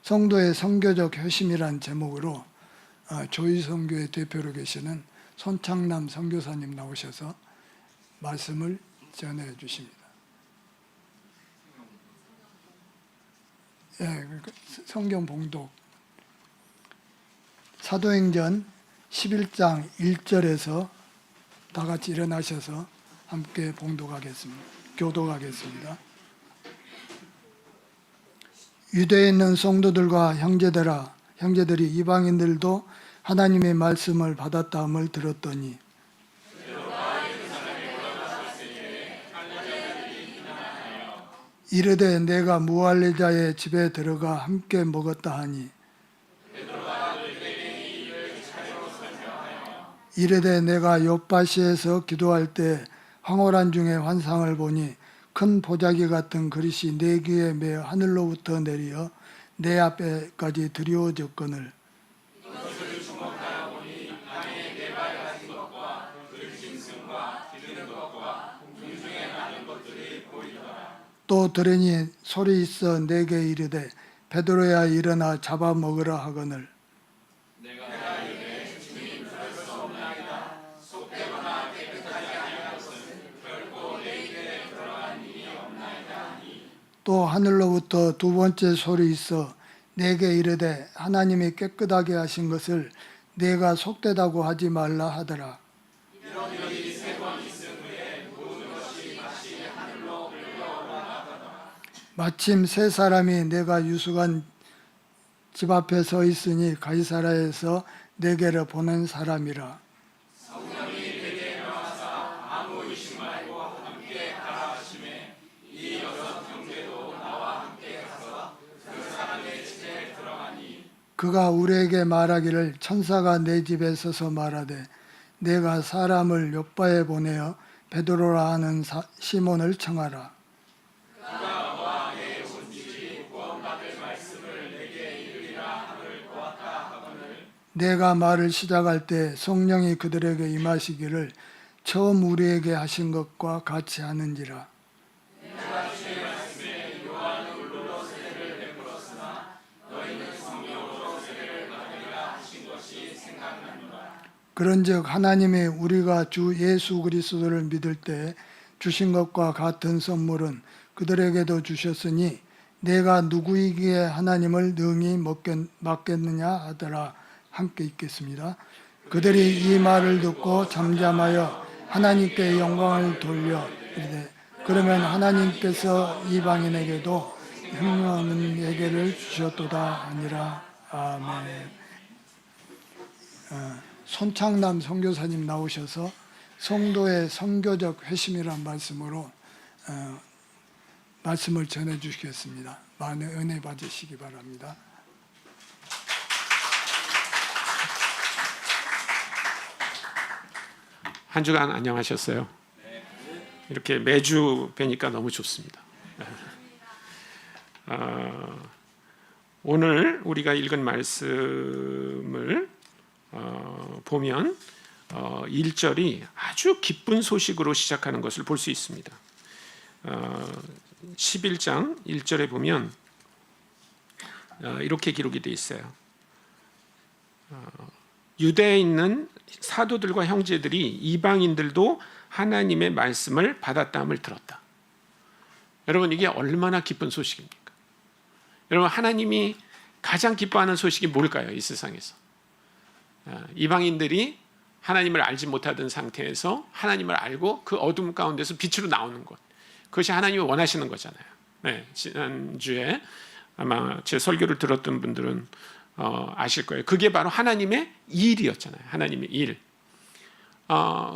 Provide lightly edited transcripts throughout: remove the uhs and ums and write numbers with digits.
성도의 선교적 회심이란 제목으로 조희선교회 대표로 계시는 손창남 선교사님 나오셔서 말씀을 전해 주십니다. 성경 봉독 사도행전 11장 1절에서 다 같이 일어나셔서 함께 봉독하겠습니다. 교독하겠습니다. 유대에 있는 성도들과 형제들이 이방인들도 하나님의 말씀을 받았다함을 들었더니 이르되 내가 무할레자의 집에 들어가 함께 먹었다 하니 이르되 내가 욥바시에서 기도할 때 황홀한 중에 환상을 보니 큰 보자기 같은 그릇이 네 개에 매어 하늘로부터 내려 내 앞에까지 드리워졌거늘 이것을 주목하여 보니 안에 네 발 가진 것과 그 짐승과 기르는 것과 공중에 나는 것들이 보이더라. 또 들으니 소리 있어 내게 이르되 베드로야 일어나 잡아 먹으라 하거늘 또 하늘로부터 두 번째 소리 있어 내게 이르되 하나님이 깨끗하게 하신 것을 내가 속되다고 하지 말라 하더라. 이런 일이 세 번 있은 후에 모든 것이 다시 하늘로 올라가더라. 마침 세 사람이 내가 유숙한 집 앞에 서 있으니 가이사라에서 내게로 보낸 사람이라. 그가 우리에게 말하기를 천사가 내 집에 서서 말하되 내가 사람을 욥바에 보내어 베드로라 하는 시몬을 청하라. 그가 왕의 온지기 구원받을 말씀을 내게 이르리라 함을 보았다 하거늘 내가 말을 시작할 때 성령이 그들에게 임하시기를 처음 우리에게 하신 것과 같이 하는지라. 그런즉 하나님이 우리가 주 예수 그리스도를 믿을 때 주신 것과 같은 선물은 그들에게도 주셨으니 내가 누구이기에 하나님을 능히 맡겠느냐 하더라. 함께 읽겠습니다. 그들이 이 말을 듣고 잠잠하여 하나님께 영광을 돌려 이르되 그러면 하나님께서 이방인에게도 흉년한 예계를 주셨도다 하니라. 아멘. 손창남 선교사님 나오셔서 성도의 선교적 회심이란 말씀으로 말씀을 전해 주시겠습니다. 많은 은혜 받으시기 바랍니다. 한 주간 안녕하셨어요? 이렇게 매주 뵈니까 너무 좋습니다. 오늘 우리가 읽은 말씀을 보면 1절이 아주 기쁜 소식으로 시작하는 것을 볼 수 있습니다. 11장 1절에 보면 이렇게 기록이 되어 있어요. 유대에 있는 사도들과 형제들이 이방인들도 하나님의 말씀을 받았다함을 들었다. 여러분 이게 얼마나 기쁜 소식입니까? 여러분 하나님이 가장 기뻐하는 소식이 뭘까요? 이 세상에서. 이방인들이 하나님을 알지 못하던 상태에서 하나님을 알고 그 어둠 가운데서 빛으로 나오는 것, 그것이 하나님이 원하시는 거잖아요. 네, 지난주에 아마 제 설교를 들었던 분들은 아실 거예요. 그게 바로 하나님의 일이었잖아요. 하나님의 일.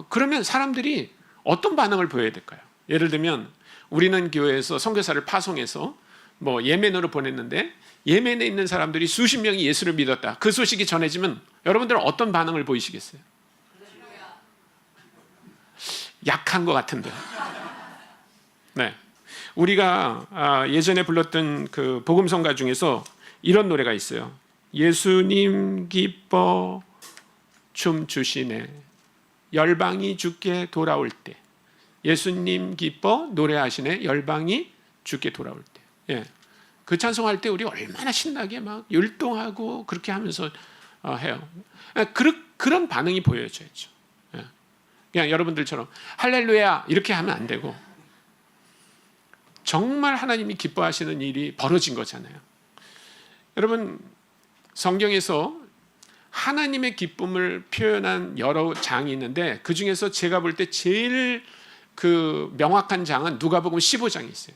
그러면 사람들이 어떤 반응을 보여야 될까요? 예를 들면 우리는 교회에서 선교사를 파송해서 예멘으로 보냈는데 예멘에 있는 사람들이 수십 명이 예수를 믿었다. 그 소식이 전해지면 여러분들은 어떤 반응을 보이시겠어요? 약한 것 같은데. 네, 우리가 예전에 불렀던 그 복음성가 중에서 이런 노래가 있어요. 예수님 기뻐 춤추시네 열방이 주께 돌아올 때. 예수님 기뻐 노래하시네 열방이 주께 돌아올 때. 예. 그 찬송할 때 우리 얼마나 신나게 막 율동하고 그렇게 하면서 해요. 그런 반응이 보여져야죠. 그냥 여러분들처럼 할렐루야 이렇게 하면 안 되고 정말 하나님이 기뻐하시는 일이 벌어진 거잖아요. 여러분 성경에서 하나님의 기쁨을 표현한 여러 장이 있는데 그 중에서 제가 볼 때 제일 그 명확한 장은 누가복음 15장이 있어요.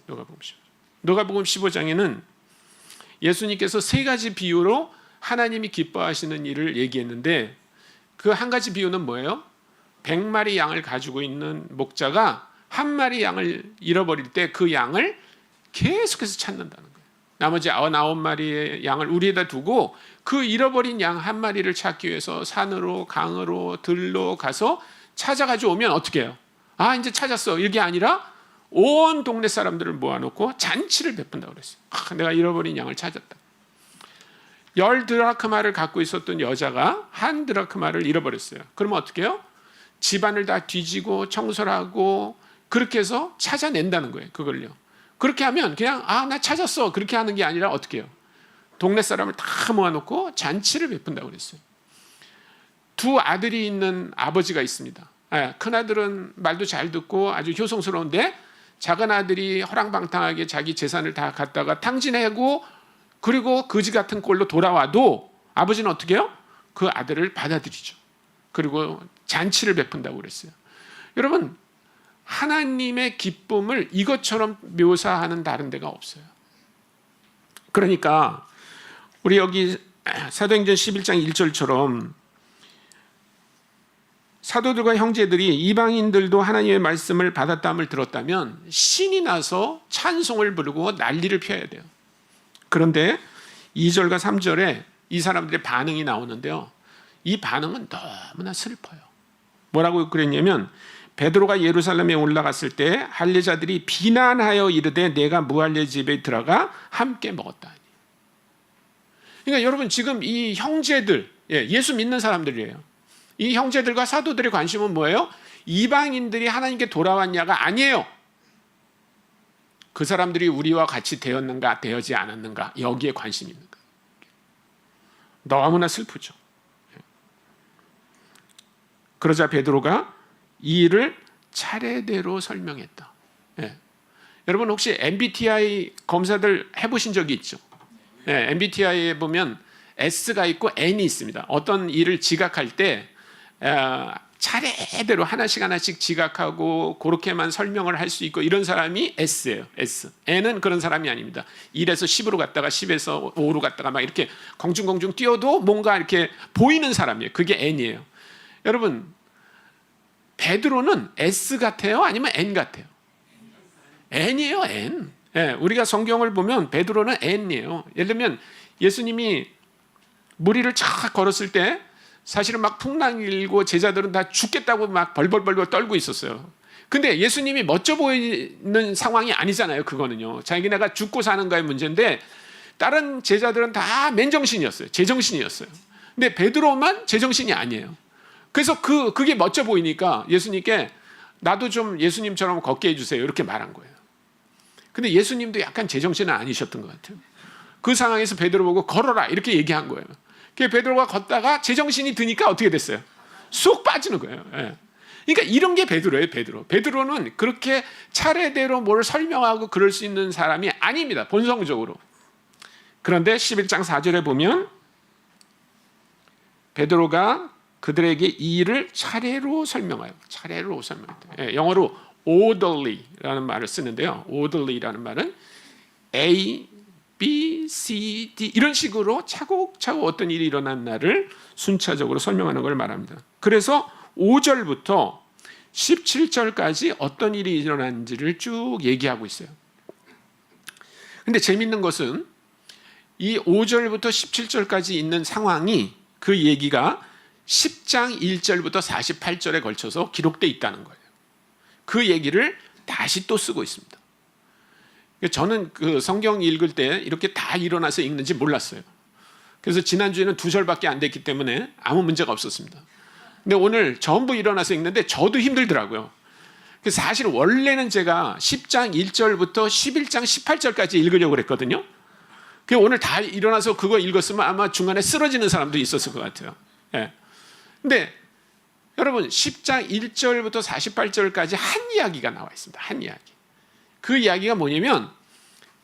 누가복음 15장에는 예수님께서 세 가지 비유로 하나님이 기뻐하시는 일을 얘기했는데 그 한 가지 비유는 뭐예요? 100마리 양을 가지고 있는 목자가 한 마리 양을 잃어버릴 때 그 양을 계속해서 찾는다는 거예요. 나머지 99마리의 양을 우리에다 두고 그 잃어버린 양 한 마리를 찾기 위해서 산으로 강으로 들로 가서 찾아가지고 오면 어떻게 해요? 아 이제 찾았어 이게 아니라 온 동네 사람들을 모아놓고 잔치를 베푼다고 그랬어요. 내가 잃어버린 양을 찾았다. 10드라크마를 갖고 있었던 여자가 1드라크마를 잃어버렸어요. 그러면 어떻게 해요? 집안을 다 뒤지고 청소를 하고 그렇게 해서 찾아낸다는 거예요. 그걸요. 그렇게 하면 그냥 나 찾았어 그렇게 하는 게 아니라 어떻게 해요? 동네 사람을 다 모아놓고 잔치를 베푼다고 그랬어요. 두 아들이 있는 아버지가 있습니다. 큰 아들은 말도 잘 듣고 아주 효성스러운데 작은 아들이 허랑방탕하게 자기 재산을 다 갖다가 탕진하고 그리고 거지 같은 꼴로 돌아와도 아버지는 어떻게 해요? 그 아들을 받아들이죠. 그리고 잔치를 베푼다고 그랬어요. 여러분 하나님의 기쁨을 이것처럼 묘사하는 다른 데가 없어요. 그러니까 우리 여기 사도행전 11장 1절처럼 사도들과 형제들이 이방인들도 하나님의 말씀을 받았다함을 들었다면 신이 나서 찬송을 부르고 난리를 펴야 돼요. 그런데 2절과 3절에 이 사람들의 반응이 나오는데요. 이 반응은 너무나 슬퍼요. 뭐라고 그랬냐면 베드로가 예루살렘에 올라갔을 때 할례자들이 비난하여 이르되 내가 무할례 집에 들어가 함께 먹었다. 그러니까 여러분 지금 이 형제들 예수 믿는 사람들이에요. 이 형제들과 사도들의 관심은 뭐예요? 이방인들이 하나님께 돌아왔냐가 아니에요. 그 사람들이 우리와 같이 되었는가 되어지 않았는가 여기에 관심이 있는 거예요. 너무나 슬프죠. 그러자 베드로가 이 일을 차례대로 설명했다. 여러분 혹시 MBTI 검사들 해보신 적이 있죠? MBTI에 보면 S가 있고 N이 있습니다. 어떤 일을 지각할 때 차례대로 하나씩 지각하고 그렇게만 설명을 할 수 있고 이런 사람이 S예요. S. N은 그런 사람이 아닙니다. 1에서 10으로 갔다가 10에서 5로 갔다가 막 이렇게 공중공중 뛰어도 뭔가 이렇게 보이는 사람이에요. 그게 N이에요. 여러분 베드로는 S 같아요? 아니면 N 같아요? N이에요. N. 우리가 성경을 보면 베드로는 N이에요. 예를 들면 예수님이 무리를 쫙 걸었을 때 사실은 막 풍랑 일고 제자들은 다 죽겠다고 막 벌벌벌 떨고 있었어요. 근데 예수님이 멋져 보이는 상황이 아니잖아요. 그거는요. 자기네가 죽고 사는가의 문제인데 다른 제자들은 다 맨정신이었어요. 제정신이었어요. 근데 베드로만 제정신이 아니에요. 그래서 그게 멋져 보이니까 예수님께 나도 좀 예수님처럼 걷게 해주세요. 이렇게 말한 거예요. 근데 예수님도 약간 제정신은 아니셨던 것 같아요. 그 상황에서 베드로 보고 걸어라 이렇게 얘기한 거예요. 베드로가 걷다가 제정신이 드니까 어떻게 됐어요? 쑥 빠지는 거예요. 그러니까 이런 게 베드로예요. 베드로는 그렇게 차례대로 뭘 설명하고 그럴 수 있는 사람이 아닙니다. 본성적으로. 그런데 11장 4절에 보면 베드로가 그들에게 이 일을 차례로 설명해요. 차례로 설명해요. 영어로 orderly라는 말을 쓰는데요. orderly라는 말은 A, B, C, D 이런 식으로 차곡차곡 어떤 일이 일어난 날을 순차적으로 설명하는 걸 말합니다. 그래서 5절부터 17절까지 어떤 일이 일어난지를 쭉 얘기하고 있어요. 근데 재밌는 것은 이 5절부터 17절까지 있는 상황이 그 얘기가 10장 1절부터 48절에 걸쳐서 기록되어 있다는 거예요. 그 얘기를 다시 또 쓰고 있습니다. 저는 그 성경 읽을 때 이렇게 다 일어나서 읽는지 몰랐어요. 그래서 지난주에는 2절밖에 안 됐기 때문에 아무 문제가 없었습니다. 근데 오늘 전부 일어나서 읽는데 저도 힘들더라고요. 그래서 사실 원래는 제가 10장 1절부터 11장 18절까지 읽으려고 그랬거든요. 그 오늘 다 일어나서 그거 읽었으면 아마 중간에 쓰러지는 사람도 있었을 것 같아요. 예. 근데 여러분 10장 1절부터 48절까지 한 이야기가 나와 있습니다. 한 이야기. 그 이야기가 뭐냐면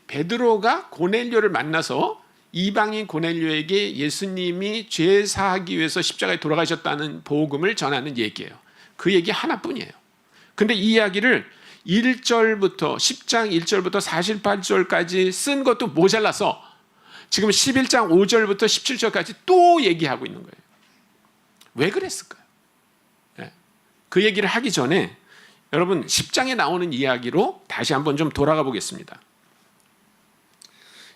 베드로가 고넬료를 만나서 이방인 고넬료에게 예수님이 죄 사하기 위해서 십자가에 돌아가셨다는 복음을 전하는 얘기예요. 그 얘기 하나뿐이에요. 근데 이 이야기를 10장 1절부터 48절까지 쓴 것도 모자라서 지금 11장 5절부터 17절까지 또 얘기하고 있는 거예요. 왜 그랬을까요? 네. 그 얘기를 하기 전에 여러분 10장에 나오는 이야기로 다시 한번 좀 돌아가 보겠습니다.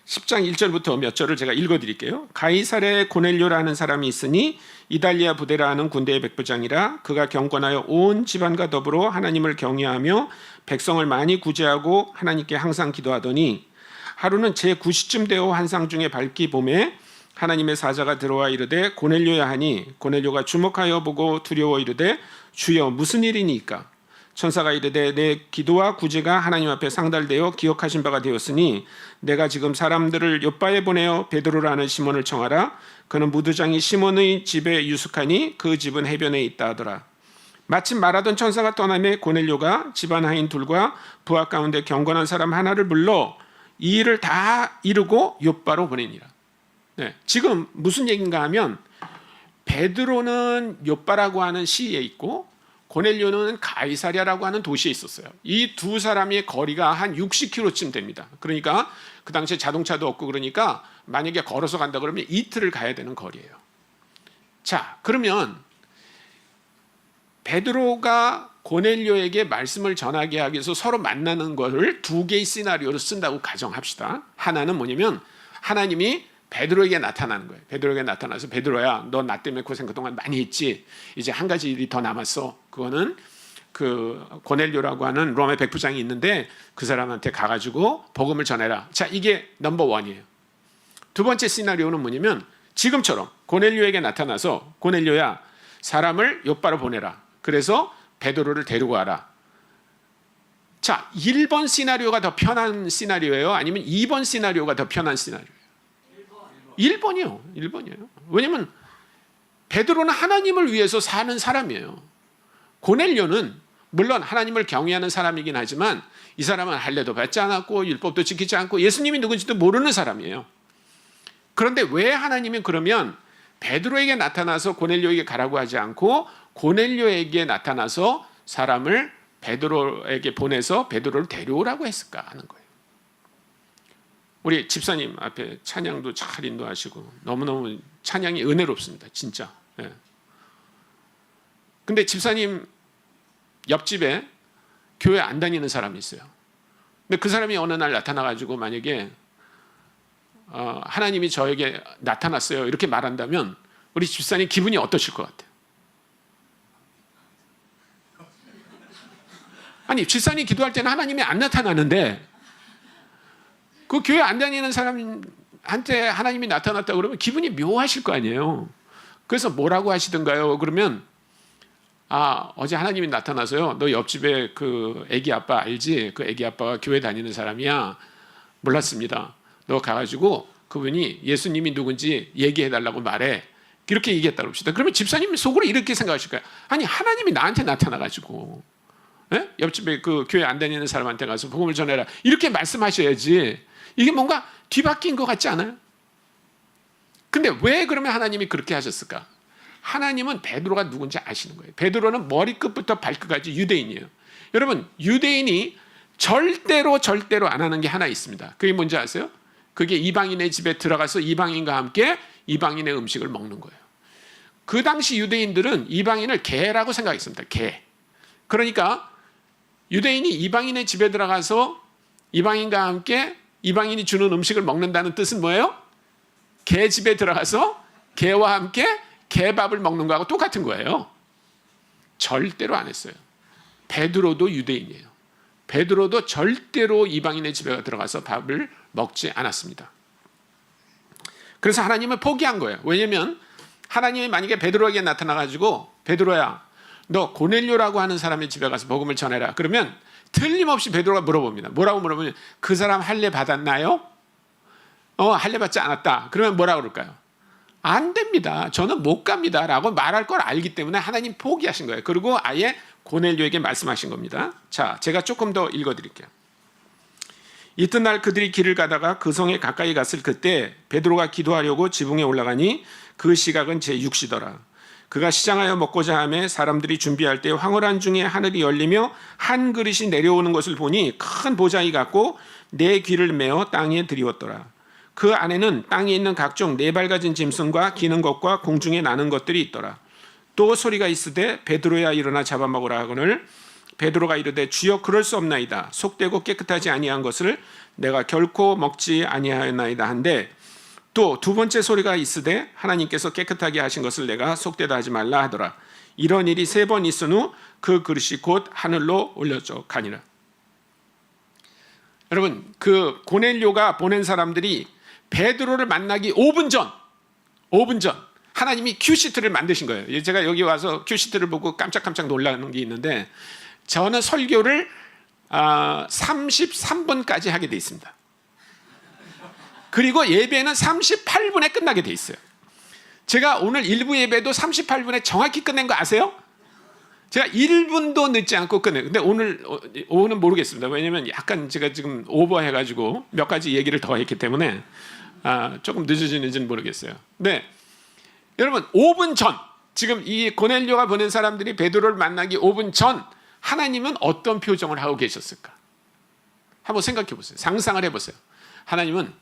10장 1절부터 몇 절을 제가 읽어드릴게요. 가이사랴에 고넬료라는 사람이 있으니 이달리아 부대라 는 군대의 백부장이라. 그가 경건하여 온 집안과 더불어 하나님을 경외하며 백성을 많이 구제하고 하나님께 항상 기도하더니 하루는 제9시쯤 되어 환상 중에 밝기 봄에 하나님의 사자가 들어와 이르되 고넬료야 하니 고넬료가 주목하여 보고 두려워 이르되 주여 무슨 일이니까? 천사가 이르되 내 기도와 구제가 하나님 앞에 상달되어 기억하신 바가 되었으니 내가 지금 사람들을 요바에 보내어 베드로라는 시몬을 청하라. 그는 무두장이 시몬의 집에 유숙하니 그 집은 해변에 있다 하더라. 마침 말하던 천사가 떠나매 고넬료가 집안 하인 둘과 부하 가운데 경건한 사람 하나를 불러 이 일을 다 이루고 요바로 보내니라. 네, 지금 무슨 얘기인가 하면 베드로는 요바라고 하는 시에 있고 고넬료는 가이사랴라고 하는 도시에 있었어요. 이 두 사람의 거리가 한 60km쯤 됩니다. 그러니까 그 당시에 자동차도 없고 그러니까 만약에 걸어서 간다 그러면 이틀을 가야 되는 거리예요. 자, 그러면 베드로가 고넬료에게 말씀을 전하게 하기 위해서 서로 만나는 것을 두 개의 시나리오로 쓴다고 가정합시다. 하나는 뭐냐면 하나님이 베드로에게 나타나는 거예요. 베드로에게 나타나서 베드로야, 너 나 때문에 고생 그동안 많이 했지. 이제 한 가지 일이 더 남았어. 그거는 그 고넬료라고 하는 로마의 백부장이 있는데 그 사람한테 가가지고 복음을 전해라. 자, 이게 넘버 원이에요. 두 번째 시나리오는 뭐냐면 지금처럼 고넬료에게 나타나서 고넬료야, 사람을 요바로 보내라. 그래서 베드로를 데리고 와라. 자, 1번 시나리오가 더 편한 시나리오예요? 아니면 2번 시나리오가 더 편한 시나리오예요? 1번이요. 1번이에요. 왜냐하면 베드로는 하나님을 위해서 사는 사람이에요. 고넬료는 물론 하나님을 경외하는 사람이긴 하지만 이 사람은 할례도 받지 않았고 율법도 지키지 않고 예수님이 누군지도 모르는 사람이에요. 그런데 왜 하나님이 그러면 베드로에게 나타나서 고넬료에게 가라고 하지 않고 고넬료에게 나타나서 사람을 베드로에게 보내서 베드로를 데려오라고 했을까 하는 거예요. 우리 집사님 앞에 찬양도 잘 인도하시고 너무너무 찬양이 은혜롭습니다. 진짜. 예. 근데 집사님 옆집에 교회 안 다니는 사람이 있어요. 근데 그 사람이 어느 날 나타나가지고 만약에 하나님이 저에게 나타났어요 이렇게 말한다면 우리 집사님 기분이 어떠실 것 같아요? 아니 집사님 기도할 때는 하나님이 안 나타나는데 그 교회 안 다니는 사람한테 하나님이 나타났다 그러면 기분이 묘하실 거 아니에요. 그래서 뭐라고 하시던가요? 그러면 어제 하나님이 나타나서요. 너 옆집에 그 애기 아빠 알지? 그 애기 아빠가 교회 다니는 사람이야. 몰랐습니다. 너 가가지고 그분이 예수님이 누군지 얘기해달라고 말해. 이렇게 얘기했다고 합시다. 그러면 집사님이 속으로 이렇게 생각하실 거예요. 아니 하나님이 나한테 나타나가지고 옆집에 그 교회 안 다니는 사람한테 가서 복음을 전해라. 이렇게 말씀하셔야지. 이게 뭔가 뒤바뀐 것 같지 않아요? 근데 왜 그러면 하나님이 그렇게 하셨을까? 하나님은 베드로가 누군지 아시는 거예요. 베드로는 머리끝부터 발끝까지 유대인이에요. 여러분 유대인이 절대로 안 하는 게 하나 있습니다. 그게 뭔지 아세요? 그게 이방인의 집에 들어가서 이방인과 함께 이방인의 음식을 먹는 거예요. 그 당시 유대인들은 이방인을 개라고 생각했습니다. 개. 그러니까 유대인이 이방인의 집에 들어가서 이방인과 함께 이방인이 주는 음식을 먹는다는 뜻은 뭐예요? 개 집에 들어가서 개와 함께 개밥을 먹는 거하고 똑같은 거예요. 절대로 안 했어요. 베드로도 유대인이에요. 베드로도 절대로 이방인의 집에 들어가서 밥을 먹지 않았습니다. 그래서 하나님을 포기한 거예요. 왜냐하면 하나님이 만약에 베드로에게 나타나가지고 베드로야 너 고넬료라고 하는 사람의 집에 가서 복음을 전해라. 그러면 틀림없이 베드로가 물어봅니다. 뭐라고 물어보면 그 사람 할례 받았나요? 할례받지 않았다. 그러면 뭐라 그럴까요? 안 됩니다. 저는 못 갑니다. 라고 말할 걸 알기 때문에 하나님 포기하신 거예요. 그리고 아예 고넬료에게 말씀하신 겁니다. 자, 제가 조금 더 읽어드릴게요. 이튿날 그들이 길을 가다가 그 성에 가까이 갔을 그때 베드로가 기도하려고 지붕에 올라가니 그 시각은 제6시더라. 그가 시장하여 먹고자 하며 사람들이 준비할 때 황홀한 중에 하늘이 열리며 한 그릇이 내려오는 것을 보니 큰 보자기 같고 네 귀를 메어 땅에 들이웠더라. 그 안에는 땅에 있는 각종 네 발 가진 짐승과 기는 것과 공중에 나는 것들이 있더라. 또 소리가 있으되 베드로야 일어나 잡아먹으라 하거늘 베드로가 이르되 주여 그럴 수 없나이다. 속되고 깨끗하지 아니한 것을 내가 결코 먹지 아니하였나이다 한데 또 두 번째 소리가 있으되 하나님께서 깨끗하게 하신 것을 내가 속되다 하지 말라 하더라. 이런 일이 3번 있은 후 그 그릇이 곧 하늘로 올려져 가니라. 여러분, 그 고넬료가 보낸 사람들이 베드로를 만나기 5분 전 하나님이 큐시트를 만드신 거예요. 제가 여기 와서 큐시트를 보고 깜짝깜짝 놀라는 게 있는데 저는 설교를 33분까지 하게 돼 있습니다. 그리고 예배는 38분에 끝나게 돼 있어요. 제가 오늘 일부 예배도 38분에 정확히 끝낸 거 아세요? 제가 1분도 늦지 않고 끝내요. 근데 오늘은 모르겠습니다. 왜냐면 약간 제가 지금 오버해가지고 몇 가지 얘기를 더 했기 때문에 조금 늦어지는지는 모르겠어요. 근데 여러분 5분 전, 지금 이 고넬료가 보낸 사람들이 베드로를 만나기 5분 전 하나님은 어떤 표정을 하고 계셨을까? 한번 생각해 보세요. 상상을 해보세요. 하나님은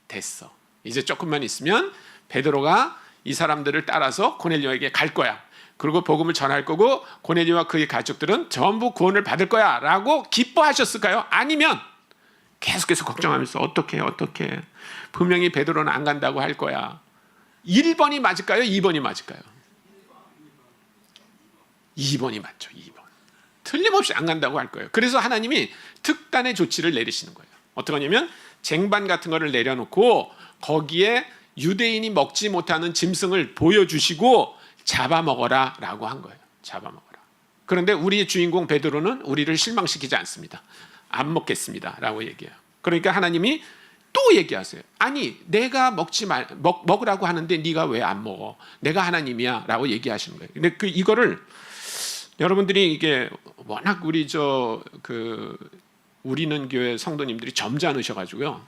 됐어. 이제 조금만 있으면 베드로가 이 사람들을 따라서 고넬료에게 갈 거야. 그리고 복음을 전할 거고 고넬료와 그의 가족들은 전부 구원을 받을 거야 라고 기뻐하셨을까요? 아니면 계속해서 걱정하면서 어떻게 분명히 베드로는 안 간다고 할 거야. 1번이 맞을까요? 2번이 맞을까요? 2번이 맞죠. 2번. 틀림없이 안 간다고 할 거예요. 그래서 하나님이 특단의 조치를 내리시는 거예요. 어떻게 하냐면 쟁반 같은 거를 내려놓고 거기에 유대인이 먹지 못하는 짐승을 보여주시고 잡아먹어라 라고 한 거예요. 잡아먹어라. 그런데 우리의 주인공 베드로는 우리를 실망시키지 않습니다. 안 먹겠습니다 라고 얘기해요. 그러니까 하나님이 또 얘기하세요. 아니 내가 먹으라고 하는데 네가 왜 안 먹어? 내가 하나님이야 라고 얘기하시는 거예요. 근데 이거를 여러분들이 이게 워낙 우리는 교회 성도님들이 점잖으셔가지고요.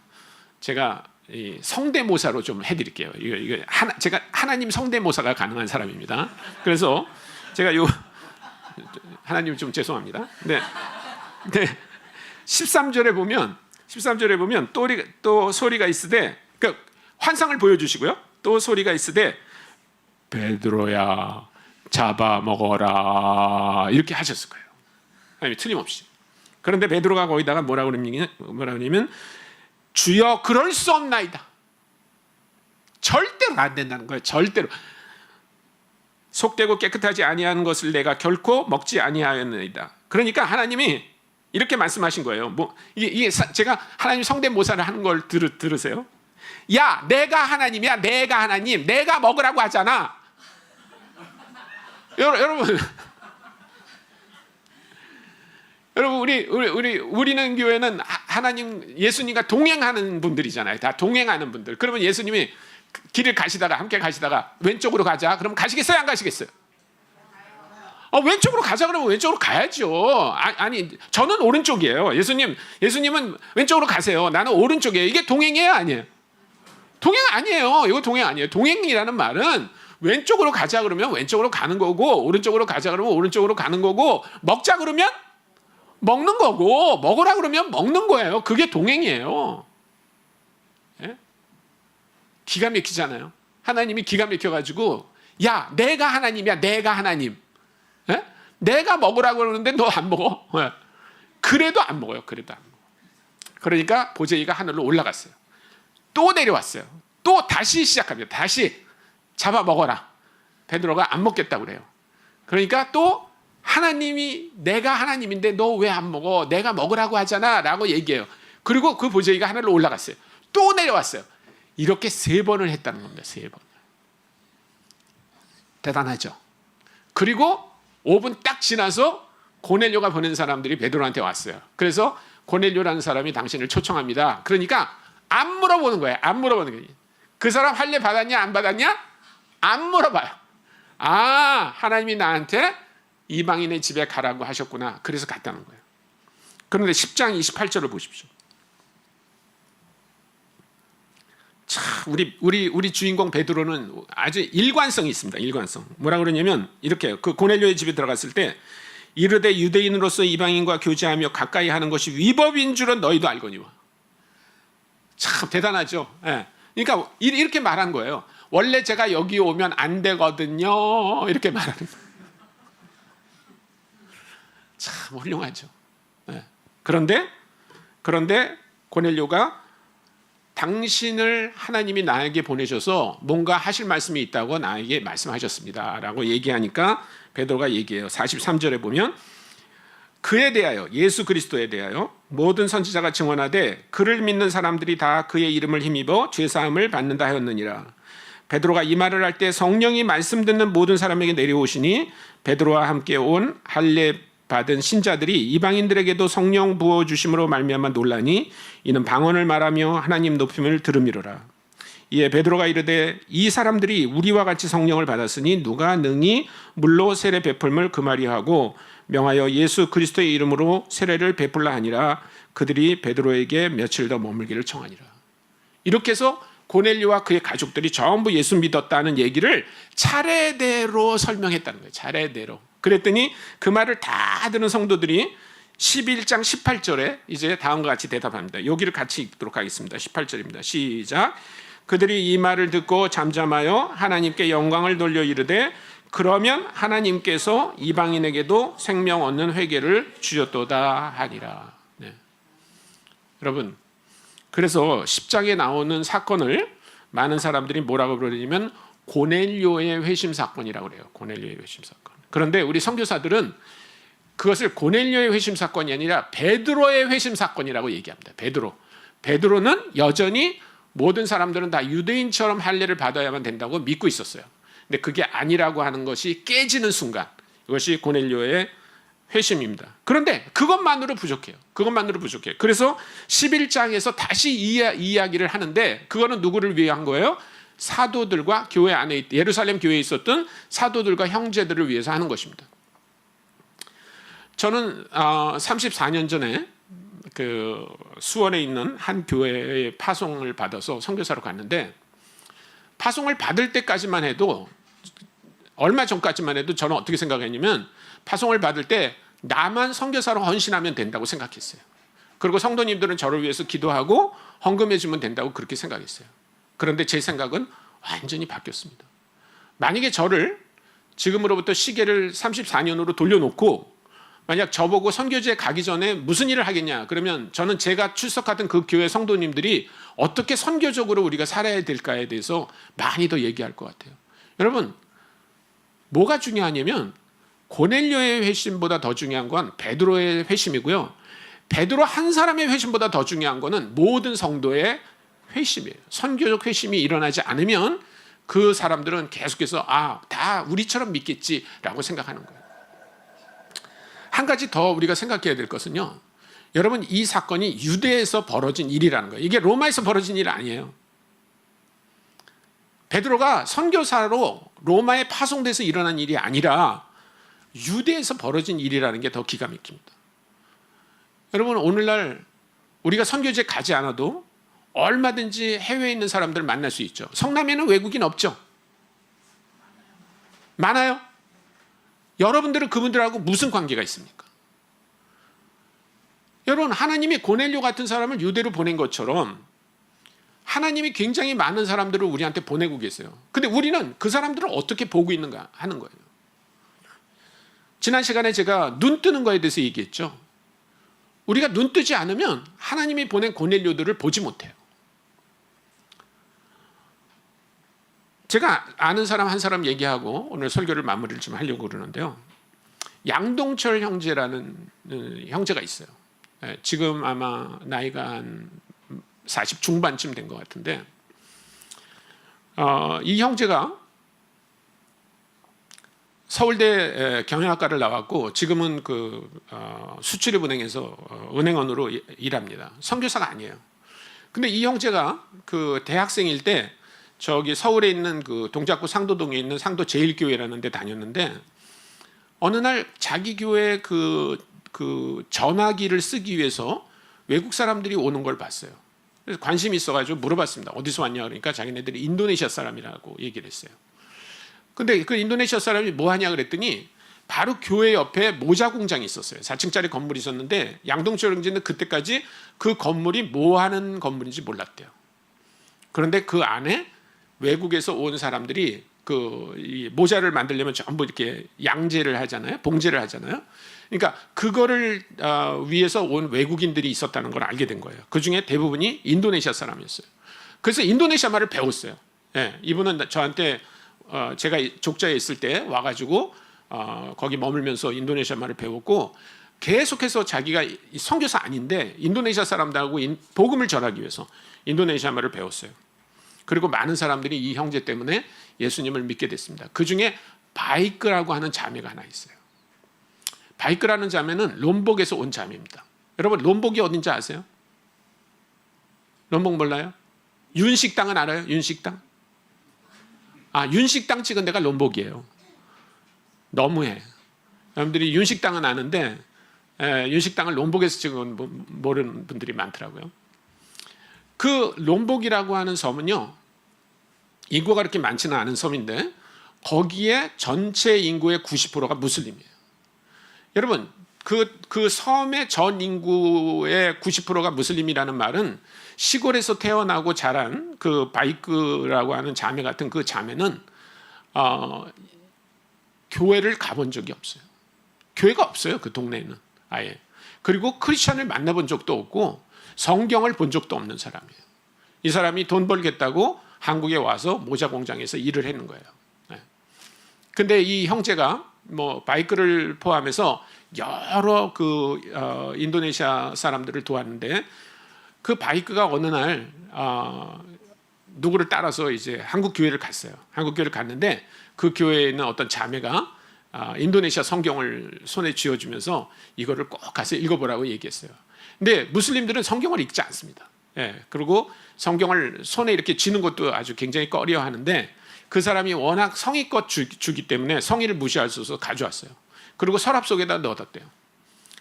제가 이 성대모사로 좀 해드릴게요. 제가 하나님 성대모사가 가능한 사람입니다. 그래서 제가 하나님 좀 죄송합니다. 네. 13절에 보면 또 소리가 있으되 그러니까 환상을 보여주시고요. 또 소리가 있으되 베드로야 잡아먹어라 이렇게 하셨을 거예요. 아니 틀림없이. 그런데 베드로가 거기다가 뭐라고 그러냐면 주여 그럴 수 없나이다. 절대로 안 된다는 거예요. 절대로. 속되고 깨끗하지 아니하는 것을 내가 결코 먹지 아니하였나이다. 그러니까 하나님이 이렇게 말씀하신 거예요. 이게 제가 하나님 성대모사를 하는 걸 들으세요. 야, 내가 하나님이야. 내가 하나님. 내가 먹으라고 하잖아. 여러분, 우리는 교회는 하나님, 예수님과 동행하는 분들이잖아요. 다 동행하는 분들. 그러면 예수님이 길을 함께 가시다가 왼쪽으로 가자. 그럼 가시겠어요? 안 가시겠어요? 왼쪽으로 가자 그러면 왼쪽으로 가야죠. 아니, 저는 오른쪽이에요. 예수님은 왼쪽으로 가세요. 나는 오른쪽이에요. 이게 동행이에요? 아니에요? 동행 아니에요. 이거 동행 아니에요. 동행이라는 말은 왼쪽으로 가자 그러면 왼쪽으로 가는 거고, 오른쪽으로 가자 그러면 오른쪽으로 가는 거고, 먹자 그러면 먹는 거고, 먹으라 그러면 먹는 거예요. 그게 동행이에요. 예? 기가 막히잖아요. 하나님이 기가 막혀가지고, 야, 내가 하나님이야. 내가 하나님. 예? 내가 먹으라고 그러는데 너 안 먹어. 예. 그래도 안 먹어요. 그래도 안 먹어. 그러니까 보제이가 하늘로 올라갔어요. 또 내려왔어요. 또 다시 시작합니다. 다시 잡아 먹어라. 베드로가 안 먹겠다고 그래요. 그러니까 또 하나님이 내가 하나님인데 너 왜 안 먹어? 내가 먹으라고 하잖아 라고 얘기해요. 그리고 그 보제이가 하늘로 올라갔어요. 또 내려왔어요. 이렇게 3번을 했다는 겁니다. 3번. 대단하죠. 그리고 5분 딱 지나서 고넬료가 보낸 사람들이 베드로한테 왔어요. 그래서 고넬료라는 사람이 당신을 초청합니다. 그러니까 안 물어보는 거예요. 안 물어보는 거예요. 그 사람 할례 받았냐 안 받았냐? 안 물어봐요. 아, 하나님이 나한테 이방인의 집에 가라고 하셨구나. 그래서 갔다는 거예요. 그런데 10장 28절을 보십시오. 참, 우리 주인공 베드로는 아주 일관성이 있습니다. 일관성. 뭐라 그러냐면 이렇게 그 고넬료의 집에 들어갔을 때 이르되 유대인으로서 이방인과 교제하며 가까이 하는 것이 위법인 줄은 너희도 알거니와. 참 대단하죠. 예. 그러니까 이렇게 말한 거예요. 원래 제가 여기 오면 안 되거든요. 이렇게 말하는 거예요. 참 훌륭하죠. 예. 그런데 고넬료가 당신을 하나님이 나에게 보내셔서 뭔가 하실 말씀이 있다고 나에게 말씀하셨습니다 라고 얘기하니까 베드로가 얘기해요. 43절에 보면 그에 대하여, 예수 그리스도에 대하여 모든 선지자가 증언하되 그를 믿는 사람들이 다 그의 이름을 힘입어 죄사함을 받는다 하였느니라. 베드로가 이 말을 할 때 성령이 말씀 듣는 모든 사람에게 내려오시니 베드로와 함께 온 할례 받은 신자들이 이방인들에게도 성령 부어 주심으로 말미암아 놀라니 이는 방언을 말하며 하나님 높임을 들음이로라. 이에 베드로가 이르되 이 사람들이 우리와 같이 성령을 받았으니 누가 능히 물로 세례 베풀물 금하리하고 명하여 예수 그리스도의 이름으로 세례를 베풀라 하니라. 그들이 베드로에게 며칠 더 머물기를 청하니라. 이렇게 해서 고넬료와 그의 가족들이 전부 예수 믿었다는 얘기를 차례대로 설명했다는 거예요. 차례대로. 그랬더니 그 말을 다 듣는 성도들이 11장 18절에 이제 다음과 같이 대답합니다. 여기를 같이 읽도록 하겠습니다. 18절입니다. 시작. 그들이 이 말을 듣고 잠잠하여 하나님께 영광을 돌려 이르되 그러면 하나님께서 이방인에게도 생명 얻는 회개를 주셨도다 하니라. 네. 여러분, 그래서 10장에 나오는 사건을 많은 사람들이 뭐라고 부르냐면 고넬료의 회심 사건이라고 그래요. 고넬료의 회심 사건. 그런데 우리 선교사들은 그것을 고넬료의 회심 사건이 아니라 베드로의 회심 사건이라고 얘기합니다. 베드로는 여전히 모든 사람들은 다 유대인처럼 할례를 받아야만 된다고 믿고 있었어요. 근데 그게 아니라고 하는 것이 깨지는 순간, 이것이 고넬료의 회심입니다. 그런데 그것만으로 부족해요. 그래서 11장에서 다시 이 이야기를 하는데 그거는 누구를 위한 거예요? 사도들과 교회 안에 예루살렘 교회에 있었던 사도들과 형제들을 위해서 하는 것입니다. 저는 34년 전에 그 수원에 있는 한 교회에 파송을 받아서 선교사로 갔는데 파송을 받을 때까지만 해도 얼마 전까지만 해도 저는 어떻게 생각했냐면 파송을 받을 때 나만 선교사로 헌신하면 된다고 생각했어요. 그리고 성도님들은 저를 위해서 기도하고 헌금해 주면 된다고 그렇게 생각했어요. 그런데 제 생각은 완전히 바뀌었습니다. 만약에 저를 지금으로부터 시계를 34년으로 돌려놓고 만약 저보고 선교지에 가기 전에 무슨 일을 하겠냐 그러면 저는 제가 출석하던 그 교회 성도님들이 어떻게 선교적으로 우리가 살아야 될까에 대해서 많이 더 얘기할 것 같아요. 여러분, 뭐가 중요하냐면 고넬료의 회심보다 더 중요한 건 베드로의 회심이고요. 베드로 한 사람의 회심보다 더 중요한 거는 모든 성도의 회심이에요. 선교적 회심이 일어나지 않으면 그 사람들은 계속해서 다 우리처럼 믿겠지라고 생각하는 거예요. 한 가지 더 우리가 생각해야 될 것은요. 여러분, 이 사건이 유대에서 벌어진 일이라는 거예요. 이게 로마에서 벌어진 일 아니에요. 베드로가 선교사로 로마에 파송돼서 일어난 일이 아니라 유대에서 벌어진 일이라는 게 더 기가 막힙니다. 여러분, 오늘날 우리가 선교지에 가지 않아도 얼마든지 해외에 있는 사람들을 만날 수 있죠. 성남에는 외국인 없죠? 많아요? 여러분들은 그분들하고 무슨 관계가 있습니까? 여러분, 하나님이 고넬료 같은 사람을 유대로 보낸 것처럼 하나님이 굉장히 많은 사람들을 우리한테 보내고 계세요. 근데 우리는 그 사람들을 어떻게 보고 있는가 하는 거예요. 지난 시간에 제가 눈 뜨는 거에 대해서 얘기했죠. 우리가 눈 뜨지 않으면 하나님이 보낸 고넬료들을 보지 못해요. 제가 아는 사람 한 사람 얘기하고 오늘 설교를 마무리를 좀 하려고 그러는데요. 양동철 형제라는 형제가 있어요. 지금 아마 나이가 한 40 중반쯤 된 것 같은데 이 형제가 서울대 경영학과를 나왔고 지금은 그 수출입은행에서 은행원으로 일합니다. 선교사가 아니에요. 근데 이 형제가 그 대학생일 때 저기 서울에 있는 그 동작구 상도동에 있는 상도 제일교회라는 데 다녔는데 어느 날 자기 교회 그 전화기를 쓰기 위해서 외국 사람들이 오는 걸 봤어요. 그래서 관심이 있어가지고 물어봤습니다. 어디서 왔냐 그러니까 자기네들이 인도네시아 사람이라고 얘기를 했어요. 근데 그 인도네시아 사람이 뭐 하냐 그랬더니 바로 교회 옆에 모자 공장이 있었어요. 4층짜리 건물이 있었는데 양동철 형제는 그때까지 그 건물이 뭐 하는 건물인지 몰랐대요. 그런데 그 안에 외국에서 온 사람들이 이 모자를 만들려면 전부 이렇게 양재를 하잖아요. 봉제를 하잖아요. 그러니까 그거를 위해서 온 외국인들이 있었다는 걸 알게 된 거예요. 그중에 대부분이 인도네시아 사람이었어요. 그래서 인도네시아 말을 배웠어요. 예, 이분은 저한테 제가 족자에 있을 때 와가지고 거기 머물면서 인도네시아 말을 배웠고 계속해서 자기가 선교사 아닌데 인도네시아 사람들하고 복음을 전하기 위해서 인도네시아 말을 배웠어요. 그리고 많은 사람들이 이 형제 때문에 예수님을 믿게 됐습니다. 그중에 바이크라고 하는 자매가 하나 있어요. 바이크라는 자매는 롬복에서 온 자매입니다. 여러분 롬복이 어딘지 아세요? 롬복 몰라요? 윤식당은 알아요? 윤식당? 윤식당 찍은 데가 롬복이에요. 너무해. 여러분들이 윤식당은 아는데 윤식당을 롬복에서 찍은 모르는 분들이 많더라고요. 그 롬복이라고 하는 섬은요, 인구가 그렇게 많지는 않은 섬인데 거기에 전체 인구의 90%가 무슬림이에요. 여러분 그 섬의 전 인구의 90%가 무슬림이라는 말은 시골에서 태어나고 자란 그 바이크라고 하는 자매 같은 그 자매는 교회를 가본 적이 없어요. 교회가 없어요. 그 동네에는 아예. 그리고 크리스천을 만나본 적도 없고 성경을 본 적도 없는 사람이에요. 이 사람이 돈 벌겠다고 한국에 와서 모자 공장에서 일을 했는 거예요. 근데 이 형제가 뭐 바이크를 포함해서 여러 인도네시아 사람들을 도왔는데 그 바이크가 어느 날 누구를 따라서 이제 한국 교회를 갔어요. 한국 교회를 갔는데 그 교회에 있는 어떤 자매가 인도네시아 성경을 손에 쥐어주면서 이거를 꼭 가서 읽어보라고 얘기했어요. 근데 무슬림들은 성경을 읽지 않습니다. 예, 그리고 성경을 손에 이렇게 쥐는 것도 아주 굉장히 꺼려하는데 그 사람이 워낙 성의껏 주기 때문에 성의를 무시할 수 없어서 가져왔어요. 그리고 서랍 속에다 넣어뒀대요.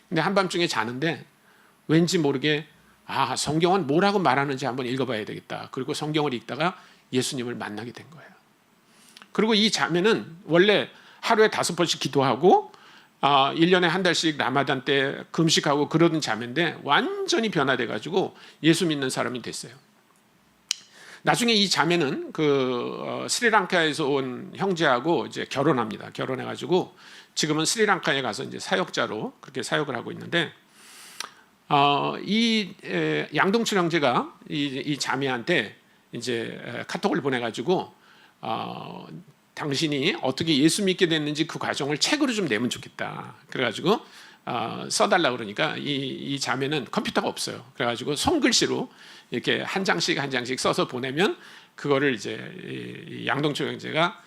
근데 한밤중에 자는데 왠지 모르게 성경은 뭐라고 말하는지 한번 읽어봐야 되겠다. 그리고 성경을 읽다가 예수님을 만나게 된 거예요. 그리고 이 자매는 원래 하루에 5번씩 기도하고 1년에 한 달씩 라마단 때 금식하고 그러는 자매인데 완전히 변화돼가지고 예수 믿는 사람이 됐어요. 나중에 이 자매는 스리랑카에서 온 형제하고 이제 결혼합니다. 결혼해가지고 지금은 스리랑카에 가서 이제 사역자로 그렇게 사역을 하고 있는데 이 양동철 형제가 이 자매한테 이제 카톡을 보내가지고 당신이 어떻게 예수 믿게 됐는지 그 과정을 책으로 좀 내면 좋겠다. 그래가지고 써달라 그러니까 이 자매는 컴퓨터가 없어요. 그래가지고 손글씨로 이렇게 한 장씩 써서 보내면 그거를 이제 양동철 형제가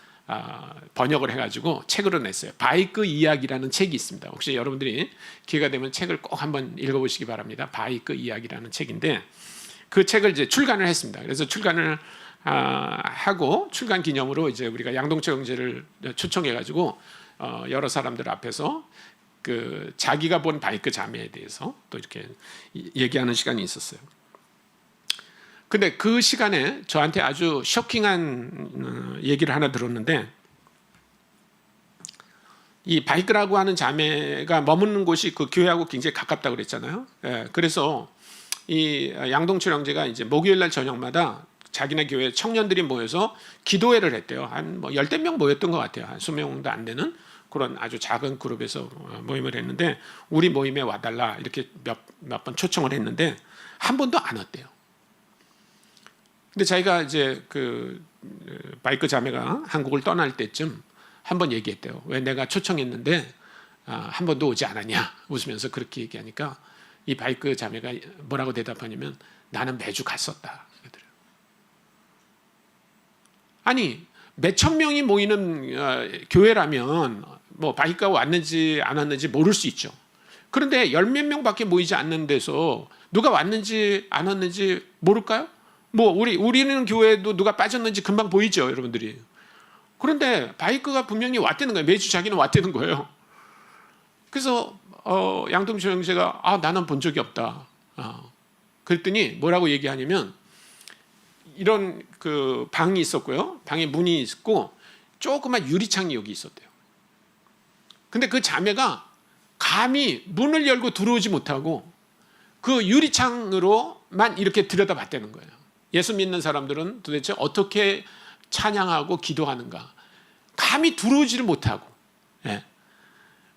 번역을 해가지고 책으로 냈어요. 바이크 이야기라는 책이 있습니다. 혹시 여러분들이 기회가 되면 책을 꼭 한번 읽어보시기 바랍니다. 바이크 이야기라는 책인데 그 책을 이제 출간을 했습니다. 그래서 출간을 하고 출간 기념으로 이제 우리가 양동철 형제를 초청해가지고 여러 사람들 앞에서 자기가 본 바이크 자매에 대해서 또 이렇게 얘기하는 시간이 있었어요. 근데 그 시간에 저한테 아주 쇼킹한 얘기를 하나 들었는데 이 바이크라고 하는 자매가 머무는 곳이 그 교회하고 굉장히 가깝다고 그랬잖아요. 예, 그래서 이 양동철 형제가 이제 목요일날 저녁마다 자기네 교회 청년들이 모여서 기도회를 했대요. 한 열댓 명 모였던 것 같아요. 한 20명도 안 되는 그런 아주 작은 그룹에서 모임을 했는데 우리 모임에 와달라 이렇게 몇 번 초청을 했는데 한 번도 안 왔대요. 근데 자기가 이제 바이크 자매가 한국을 떠날 때쯤 한 번 얘기했대요. 왜 내가 초청했는데 한 번도 오지 않았냐 웃으면서 그렇게 얘기하니까 이 바이크 자매가 뭐라고 대답하냐면 나는 매주 갔었다. 아니 몇천 명이 모이는 교회라면 뭐 바이크가 왔는지 안 왔는지 모를 수 있죠. 그런데 열 몇 명밖에 모이지 않는 데서 누가 왔는지 안 왔는지 모를까요? 뭐 우리는 교회도 누가 빠졌는지 금방 보이죠, 여러분들이. 그런데 바이크가 분명히 왔다는 거예요. 매주 자기는 왔다는 거예요. 그래서 양동철 형제가 나는 본 적이 없다. 그랬더니 뭐라고 얘기하냐면 이런 그 방이 있었고요. 방에 문이 있고 조그만 유리창이 여기 있었대요. 근데 그 자매가 감히 문을 열고 들어오지 못하고 그 유리창으로만 이렇게 들여다봤다는 거예요. 예수 믿는 사람들은 도대체 어떻게 찬양하고 기도하는가. 감히 들어오지를 못하고. 예.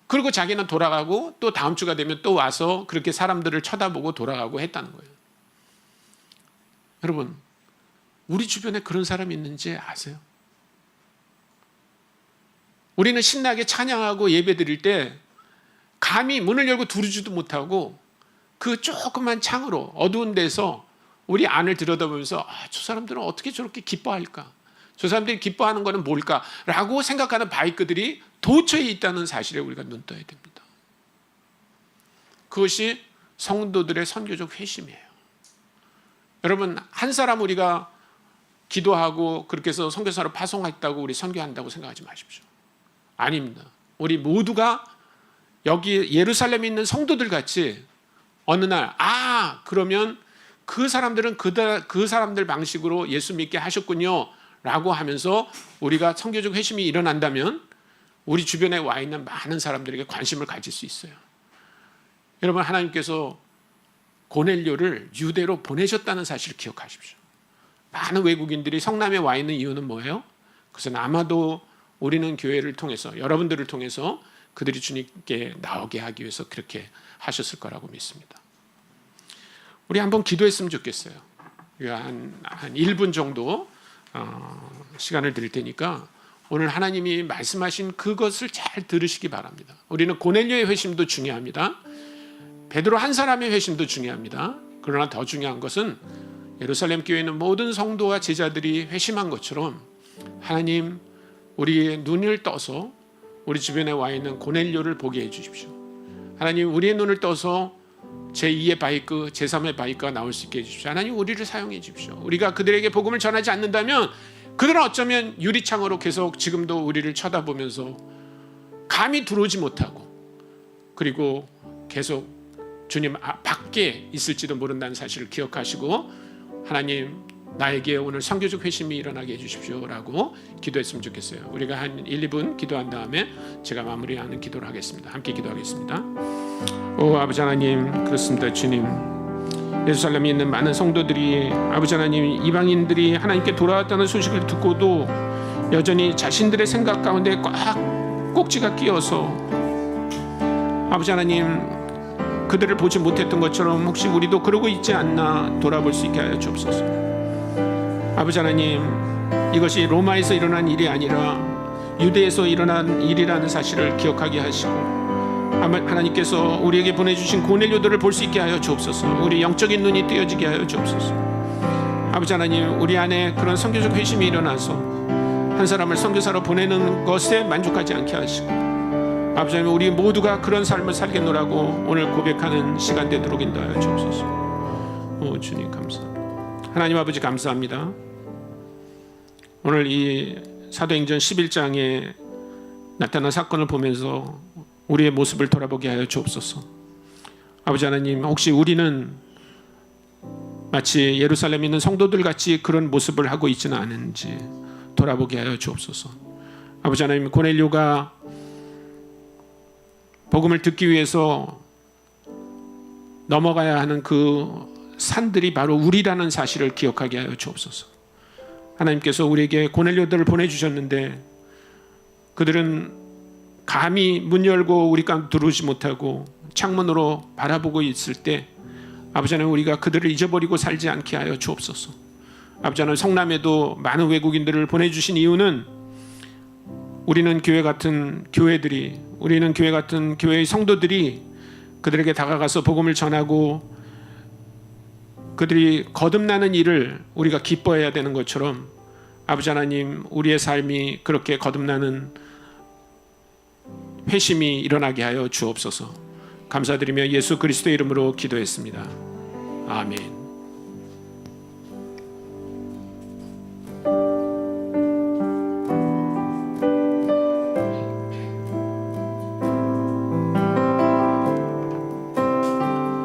그리고 자기는 돌아가고 또 다음 주가 되면 또 와서 그렇게 사람들을 쳐다보고 돌아가고 했다는 거예요. 여러분, 우리 주변에 그런 사람이 있는지 아세요? 우리는 신나게 찬양하고 예배 드릴 때 감히 문을 열고 들어오지도 못하고 그 조그만 창으로 어두운 데서 우리 안을 들여다보면서 저 사람들은 어떻게 저렇게 기뻐할까? 저 사람들이 기뻐하는 거는 뭘까? 라고 생각하는 바이크들이 도처에 있다는 사실에 우리가 눈 떠야 됩니다. 그것이 성도들의 선교적 회심이에요. 여러분, 한 사람 우리가 기도하고 그렇게 해서 선교사로 파송했다고 우리 선교한다고 생각하지 마십시오. 아닙니다. 우리 모두가 여기 예루살렘에 있는 성도들 같이 어느 날 그러면 그 사람들은 그 사람들 방식으로 예수 믿게 하셨군요 라고 하면서 우리가 선교적 회심이 일어난다면 우리 주변에 와 있는 많은 사람들에게 관심을 가질 수 있어요. 여러분, 하나님께서 고넬료를 유대로 보내셨다는 사실을 기억하십시오. 많은 외국인들이 성남에 와 있는 이유는 뭐예요? 그것은 아마도 우리는 교회를 통해서, 여러분들을 통해서 그들이 주님께 나오게 하기 위해서 그렇게 하셨을 거라고 믿습니다. 우리 한번 기도했으면 좋겠어요. 한 1분 정도 시간을 드릴 테니까 오늘 하나님이 말씀하신 그것을 잘 들으시기 바랍니다. 우리는 고넬료의 회심도 중요합니다. 베드로 한 사람의 회심도 중요합니다. 그러나 더 중요한 것은 예루살렘 교회에 있는 모든 성도와 제자들이 회심한 것처럼 하나님, 우리의 눈을 떠서 우리 주변에 와 있는 고넬료를 보게 해 주십시오. 하나님, 우리의 눈을 떠서 제2의 바이크, 제3의 바이크가 나올 수 있게 해주십시오. 하나님, 우리를 사용해 주십시오. 우리가 그들에게 복음을 전하지 않는다면 그들은 어쩌면 유리창으로 계속 지금도 우리를 쳐다보면서 감히 들어오지 못하고 그리고 계속 주님 밖에 있을지도 모른다는 사실을 기억하시고 하나님, 나에게 오늘 선교적 회심이 일어나게 해주십시오 라고 기도했으면 좋겠어요. 우리가 한 1, 2분 기도한 다음에 제가 마무리하는 기도를 하겠습니다. 함께 기도하겠습니다. 아버지 하나님, 그렇습니다. 주님, 예루살렘에 있는 많은 성도들이, 아버지 하나님, 이방인들이 하나님께 돌아왔다는 소식을 듣고도 여전히 자신들의 생각 가운데 꽉 꼭지가 끼어서 아버지 하나님, 그들을 보지 못했던 것처럼 혹시 우리도 그러고 있지 않나 돌아볼 수 있게 하여 주옵소서. 아버지 하나님, 이것이 로마에서 일어난 일이 아니라 유대에서 일어난 일이라는 사실을 기억하게 하시고 하나님께서 우리에게 보내주신 고넬료들을 볼 수 있게 하여 주옵소서. 우리 영적인 눈이 뜨여지게 하여 주옵소서. 아버지 하나님, 우리 안에 그런 선교적 회심이 일어나서 한 사람을 선교사로 보내는 것에 만족하지 않게 하시고 아버지 하나님, 우리 모두가 그런 삶을 살겠노라고 오늘 고백하는 시간 되도록 인도하여 주옵소서. 주님 감사합니다. 하나님 아버지 감사합니다. 오늘 이 사도행전 11장에 나타난 사건을 보면서 우리의 모습을 돌아보게 하여 주옵소서. 아버지 하나님, 혹시 우리는 마치 예루살렘에 있는 성도들 같이 그런 모습을 하고 있지는 않은지 돌아보게 하여 주옵소서. 아버지 하나님, 고넬료가 복음을 듣기 위해서 넘어가야 하는 그 산들이 바로 우리라는 사실을 기억하게 하여 주옵소서. 하나님께서 우리에게 고넬료들을 보내주셨는데 그들은 감히 문 열고 우리 가운데 들어오지 못하고 창문으로 바라보고 있을 때 아버지 하나님, 우리가 그들을 잊어버리고 살지 않게 하여 주옵소서. 아버지 하나님, 성남에도 많은 외국인들을 보내주신 이유는 우리는 교회 같은 교회들이, 우리는 교회 같은 교회의 성도들이 그들에게 다가가서 복음을 전하고 그들이 거듭나는 일을 우리가 기뻐해야 되는 것처럼 아버지 하나님, 우리의 삶이 그렇게 거듭나는 회심이 일어나게 하여 주옵소서. 감사드리며 예수 그리스도의 이름으로 기도했습니다. 아멘.